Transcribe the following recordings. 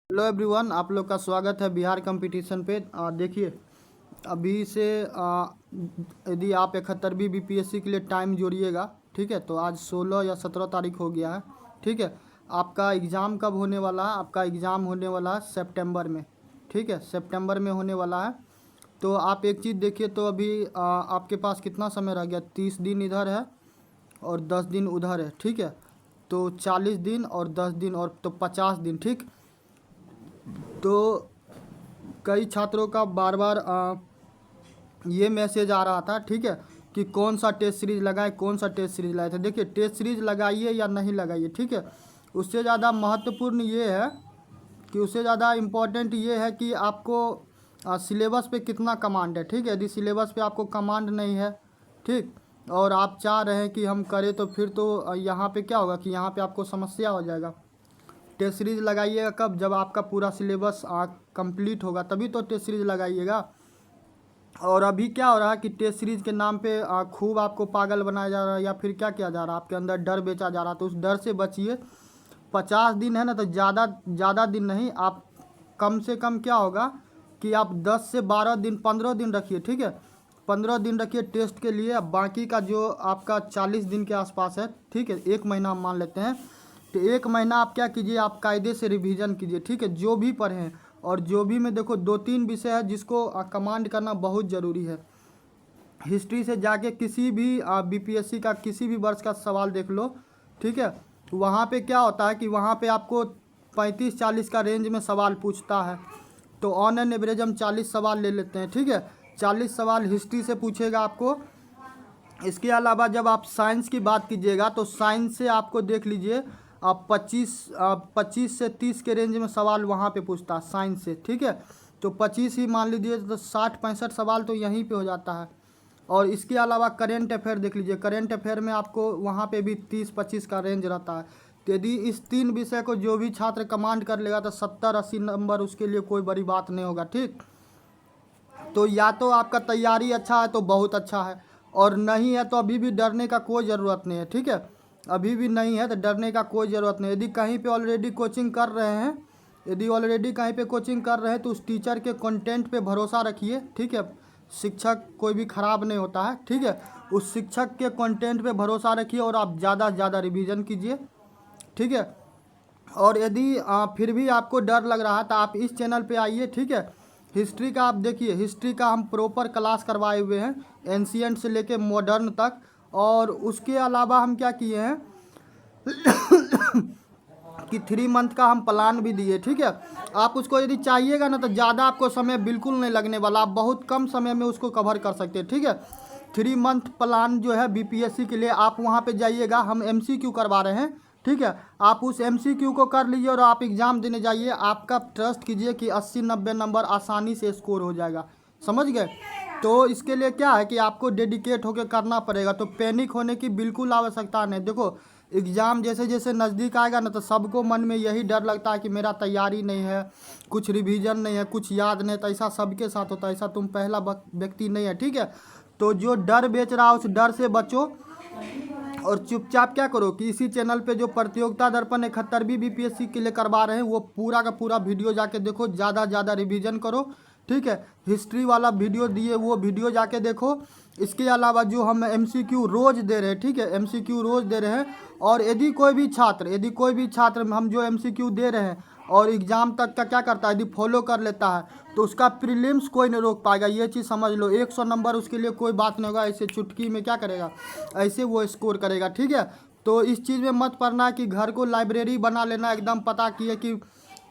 Hello everyone, आप लोग का स्वागत है बिहार कंपटीशन पे। देखिए, अभी से यदि आप 71वीं बीपीएससी के लिए टाइम जोड़िएगा, ठीक है, तो आज 16 या 17 तारीख हो गया है। ठीक है, आपका एग्ज़ाम कब होने वाला है? आपका एग्ज़ाम होने वाला है सितंबर में। ठीक है, सितंबर में होने वाला है। तो आप एक चीज़ देखिए, तो अभी आपके पास कितना समय रह गया? 30 दिन इधर है और 10 दिन उधर है। ठीक है, तो 40 दिन और 10 दिन और तो 50 दिन। ठीक, तो कई छात्रों का बार बार ये मैसेज आ रहा था, ठीक है, कि कौन सा टेस्ट सीरीज़ लगाए, कौन सा टेस्ट सीरीज़ लाए थे। देखिए, टेस्ट सीरीज़ लगाइए या नहीं लगाइए, ठीक है, उससे ज़्यादा महत्वपूर्ण ये है कि उससे ज़्यादा इम्पोर्टेंट ये है कि आपको सिलेबस पे कितना कमांड है। ठीक है, यदि सिलेबस पे आपको कमांड नहीं है, ठीक, और आप चाह रहे हैं कि हम करें, तो फिर तो यहाँ पे क्या होगा कि यहाँ पे आपको समस्या हो जाएगा। टेस्ट सीरीज़ लगाइएगा कब? जब आपका पूरा सिलेबस कंप्लीट होगा, तभी तो टेस्ट सीरीज़ लगाइएगा। और अभी क्या हो रहा है कि टेस्ट सीरीज़ के नाम पे खूब आपको पागल बनाया जा रहा है, या फिर क्या किया जा रहा है, आपके अंदर डर बेचा जा रहा है। तो उस डर से बचिए। 50 दिन है ना, तो ज़्यादा दिन नहीं, आप कम से कम क्या होगा कि आप 10 से 12 दिन, 15 दिन रखिए। ठीक है, 15 दिन रखिए टेस्ट के लिए। अब बाकी का जो आपका 40 दिन के आसपास है, ठीक है, 1 महीना हम मान लेते हैं, तो 1 महीना आप क्या कीजिए, आप कायदे से रिवीजन कीजिए। ठीक है, जो भी पढ़े हैं, और जो भी में देखो 2-3 विषय है जिसको कमांड करना बहुत ज़रूरी है। हिस्ट्री से जाके किसी भी बीपीएससी का किसी भी वर्ष का सवाल देख लो, ठीक है, वहाँ पे क्या होता है कि वहाँ पे आपको 35-40 का रेंज में सवाल पूछता है। तो ऑन एन एवरेज हम 40 सवाल ले लेते हैं। ठीक है, 40 सवाल हिस्ट्री से पूछेगा आपको। इसके अलावा जब आप साइंस की बात कीजिएगा, तो साइंस से आपको देख लीजिए, आप 25 से 30 के रेंज में सवाल वहाँ पे पूछता है साइंस से। ठीक है, तो 25 ही मान लीजिए, तो 60-65 सवाल तो यहीं पे हो जाता है। और इसके अलावा करेंट अफेयर देख लीजिए, करेंट अफेयर में आपको वहाँ पे भी 30-25 का रेंज रहता है। तो यदि इस 3 विषय को जो भी छात्र कमांड कर लेगा, तो 70-80 नंबर उसके लिए कोई बड़ी बात नहीं होगा। ठीक, तो या तो आपका तैयारी अच्छा है तो बहुत अच्छा है, और नहीं है तो अभी भी डरने का कोई ज़रूरत नहीं है। ठीक है, अभी भी नहीं है तो डरने का कोई ज़रूरत नहीं। यदि कहीं पे ऑलरेडी कोचिंग कर रहे हैं, यदि ऑलरेडी कहीं पे कोचिंग कर रहे हैं, तो उस टीचर के कंटेंट पे भरोसा रखिए। ठीक है, शिक्षक कोई भी ख़राब नहीं होता है। ठीक है, उस शिक्षक के कंटेंट पे भरोसा रखिए और आप ज़्यादा से ज़्यादा रिवीजन कीजिए। ठीक है, और यदि फिर भी आपको डर लग रहा है, तो आप इस चैनल पे आइए। ठीक है, हिस्ट्री का आप देखिए, हिस्ट्री का हम प्रॉपर क्लास करवाए हुए हैं, एंशियंट से लेके मॉडर्न तक। और उसके अलावा हम क्या किए हैं कि 3 मंथ का हम प्लान भी दिए। ठीक है, आप उसको यदि चाहिएगा ना, तो ज़्यादा आपको समय बिल्कुल नहीं लगने वाला, आप बहुत कम समय में उसको कवर कर सकते हैं। ठीक है, 3 मंथ प्लान जो है बीपीएससी के लिए, आप वहाँ पे जाइएगा, हम एमसीक्यू करवा रहे हैं। ठीक है, आप उस एमसीक्यू को कर लीजिए और आप एग्ज़ाम देने जाइए। आपका ट्रस्ट कीजिए कि 80-90 नंबर आसानी से स्कोर हो जाएगा। समझ गए? तो इसके लिए क्या है कि आपको डेडिकेट होकर करना पड़ेगा, तो पैनिक होने की बिल्कुल आवश्यकता नहीं। देखो, एग्ज़ाम जैसे जैसे नज़दीक आएगा ना, तो सबको मन में यही डर लगता है कि मेरा तैयारी नहीं है, कुछ रिवीजन नहीं है, कुछ याद नहीं। तो ऐसा सबके साथ होता है, ऐसा तुम पहला व्यक्ति नहीं है। ठीक है, तो जो डर बेच रहा है उस डर से बचो, और चुपचाप क्या करो कि इसी चैनल पे जो प्रतियोगिता दर्पण 71वीं बीपीएससी के लिए करवा रहे हैं, वो पूरा का पूरा वीडियो जाके देखो, ज़्यादा ज़्यादा रिवीजन करो। ठीक है, हिस्ट्री वाला वीडियो दिए, वो वीडियो जाके देखो। इसके अलावा जो हम एमसीक्यू रोज़ दे रहे हैं, ठीक है, एमसीक्यू रोज़ दे रहे हैं। और यदि कोई भी छात्र हम जो एमसीक्यू दे रहे हैं और एग्ज़ाम तक का क्या करता है, यदि फॉलो कर लेता है, तो उसका प्रीलिम्स कोई नहीं रोक पाएगा। ये चीज़ समझ लो, 100 नंबर उसके लिए कोई बात नहीं होगा। ऐसे चुटकी में क्या करेगा, ऐसे वो स्कोर करेगा। ठीक है, तो इस चीज़ में मत पड़ना कि घर को लाइब्रेरी बना लेना, एकदम पता किए कि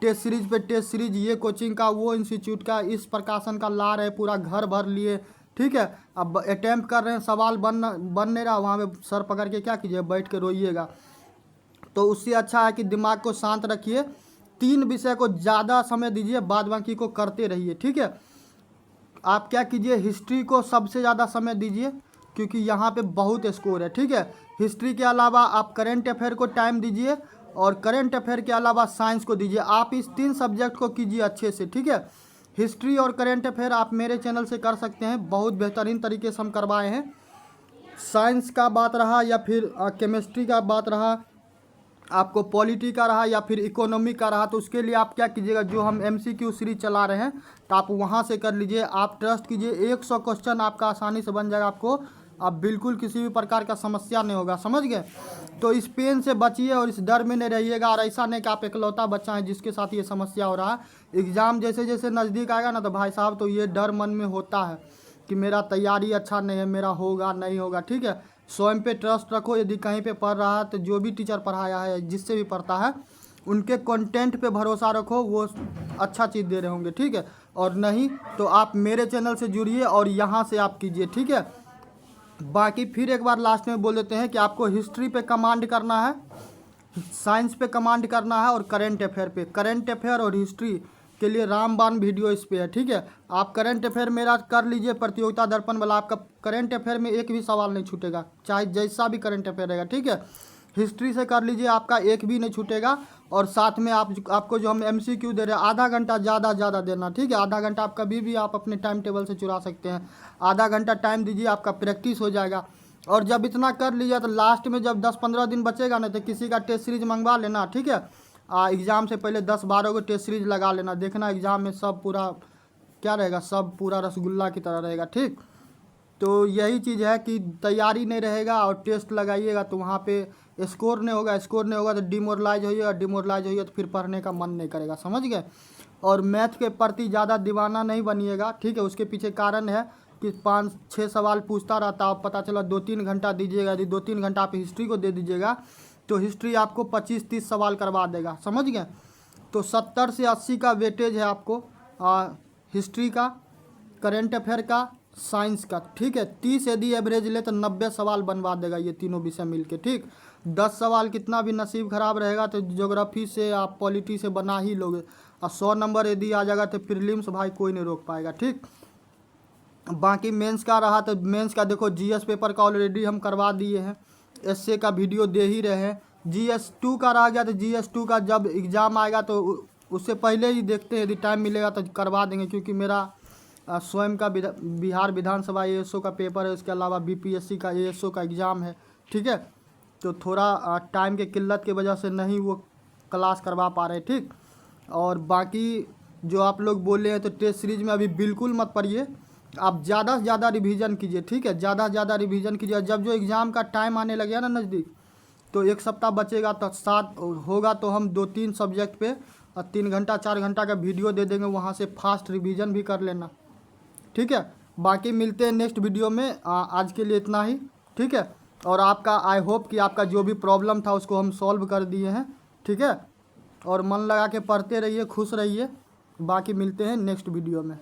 टेस्ट सीरीज पे टेस्ट सीरीज, ये कोचिंग का, वो इंस्टीट्यूट का, इस प्रकाशन का ला रहे, पूरा घर भर लिए। ठीक है, अब अटैम्प्ट कर रहे हैं, सवाल बन नहीं रहा, वहाँ पे सर पकड़ के क्या कीजिए, बैठ के रोइएगा। तो उससे अच्छा है कि दिमाग को शांत रखिए, 3 विषय को ज़्यादा समय दीजिए, बाद बाकी को करते रहिए। ठीक है, आप क्या कीजिए, हिस्ट्री को सबसे ज़्यादा समय दीजिए, क्योंकि यहाँ पे बहुत स्कोर है। ठीक है, हिस्ट्री के अलावा आप करेंट अफेयर को टाइम दीजिए, और करेंट अफेयर के अलावा साइंस को दीजिए। आप इस 3 सब्जेक्ट को कीजिए अच्छे से। ठीक है, हिस्ट्री और करेंट अफेयर आप मेरे चैनल से कर सकते हैं, बहुत बेहतरीन तरीके से हम करवाए हैं। साइंस का बात रहा या फिर केमिस्ट्री का बात रहा, आपको पॉलिटी का रहा या फिर इकोनॉमी का रहा, तो उसके लिए आप क्या कीजिएगा, जो हम MCQ सीरीज चला रहे हैं तो आप वहाँ से कर लीजिए। आप ट्रस्ट कीजिए 100 क्वेश्चन आपका आसानी से बन जाएगा, आपको आप बिल्कुल किसी भी प्रकार का समस्या नहीं होगा, समझ गए। तो इस पेन से बचिए और इस डर में नहीं रहिएगा। और ऐसा नहीं कि आप इकलौता बच्चा है जिसके साथ ये समस्या हो रहा है। एग्ज़ाम जैसे जैसे नज़दीक आएगा ना तो भाई साहब तो ये डर मन में होता है कि मेरा तैयारी अच्छा नहीं है, मेरा होगा नहीं होगा, ठीक है। स्वयं पे ट्रस्ट रखो। यदि कहीं पे पढ़ रहा है तो जो भी टीचर पढ़ाया है, जिससे भी पढ़ता है, उनके कंटेंट पे भरोसा रखो, वो अच्छा चीज़ दे रहे होंगे, ठीक है। और नहीं तो आप मेरे चैनल से जुड़िए और यहाँ से आप कीजिए, ठीक है। बाकी फिर एक बार लास्ट में बोल देते हैं कि आपको हिस्ट्री पे कमांड करना है, साइंस पे कमांड करना है और करंट अफेयर पे। करंट अफेयर और हिस्ट्री के लिए रामबाण वीडियो इस पे है, ठीक है। आप करंट अफेयर मेरा कर लीजिए, प्रतियोगिता दर्पण वाला। आपका करंट अफेयर में एक भी सवाल नहीं छूटेगा, चाहे जैसा भी करंट अफेयर रहेगा, ठीक है। हिस्ट्री से कर लीजिए, आपका एक भी नहीं छूटेगा। और साथ में आपको जो हम MCQ दे रहे हैं, आधा घंटा ज़्यादा देना, ठीक है। आधा घंटा आप कभी भी आप अपने टाइम टेबल से चुरा सकते हैं। आधा घंटा टाइम दीजिए, आपका प्रैक्टिस हो जाएगा। और जब इतना कर लीजिए तो लास्ट में जब 10-15 दिन बचेगा ना तो किसी का टेस्ट सीरीज मंगवा लेना, ठीक है। एग्ज़ाम से पहले 10-12 को टेस्ट सीरीज लगा लेना, देखना एग्ज़ाम में सब पूरा क्या रहेगा, सब पूरा रसगुल्ला की तरह रहेगा, ठीक। तो यही चीज़ है कि तैयारी नहीं रहेगा और टेस्ट लगाइएगा तो वहाँ पे स्कोर नहीं होगा, स्कोर नहीं होगा तो डिमोरलाइज होइएगा, डिमोरलाइज होइएगा तो फिर पढ़ने का मन नहीं करेगा, समझ गए। और मैथ के प्रति ज़्यादा दीवाना नहीं बनिएगा, ठीक है। उसके पीछे कारण है कि 5-6 सवाल पूछता रहता है, पता चला 2-3 घंटा दीजिएगा। यदि 2-3 घंटा आप हिस्ट्री को दे दीजिएगा तो हिस्ट्री आपको 25-30 सवाल करवा देगा, समझ गए। तो 70 से 80 का वेटेज है आपको हिस्ट्री का, करंट अफेयर का, साइंस का, ठीक है। 30 यदि एवरेज ले तो 90 सवाल बनवा देगा ये तीनों विषय मिलके, ठीक। 10 सवाल कितना भी नसीब खराब रहेगा तो ज्योग्राफी से आप पॉलिटी से बना ही लोगे। और 100 नंबर यदि आ जाएगा तो प्रीलिम्स भाई कोई नहीं रोक पाएगा, ठीक। बाकी मेंस का रहा तो मेंस का देखो, GS पेपर का ऑलरेडी हम करवा दिए हैं, एसए का वीडियो दे ही रहे हैं। GS2 का रह गया तो GS2 का जब एग्ज़ाम आएगा तो उससे पहले ही देखते हैं, यदि टाइम मिलेगा तो करवा देंगे। क्योंकि मेरा स्वयं का बिहार विधानसभा ASO का पेपर है, उसके अलावा BPSC का ASO का एग्ज़ाम है, ठीक है। तो थोड़ा टाइम के किल्लत की वजह से नहीं वो क्लास करवा पा रहे, ठीक। और बाकी जो आप लोग बोले हैं तो टेस्ट सीरीज में अभी बिल्कुल मत पढ़िए, आप ज़्यादा से ज़्यादा रिवीजन कीजिए, ठीक है। ज़्यादा से ज़्यादा रिवीजन कीजिए। जब जो एग्ज़ाम का टाइम आने लगे ना नज़दीक, तो 1 सप्ताह बचेगा तो 7 होगा तो हम 2-3 सब्जेक्ट पे 3 घंटा 4 घंटा का वीडियो दे देंगे, वहाँ से फास्ट रिवीजन भी कर लेना, ठीक है। बाकी मिलते हैं नेक्स्ट वीडियो में। आज के लिए इतना ही, ठीक है। और आपका आई होप कि आपका जो भी प्रॉब्लम था उसको हम सॉल्व कर दिए हैं, ठीक है। और मन लगा के पढ़ते रहिए, खुश रहिए। बाकी मिलते हैं नेक्स्ट वीडियो में।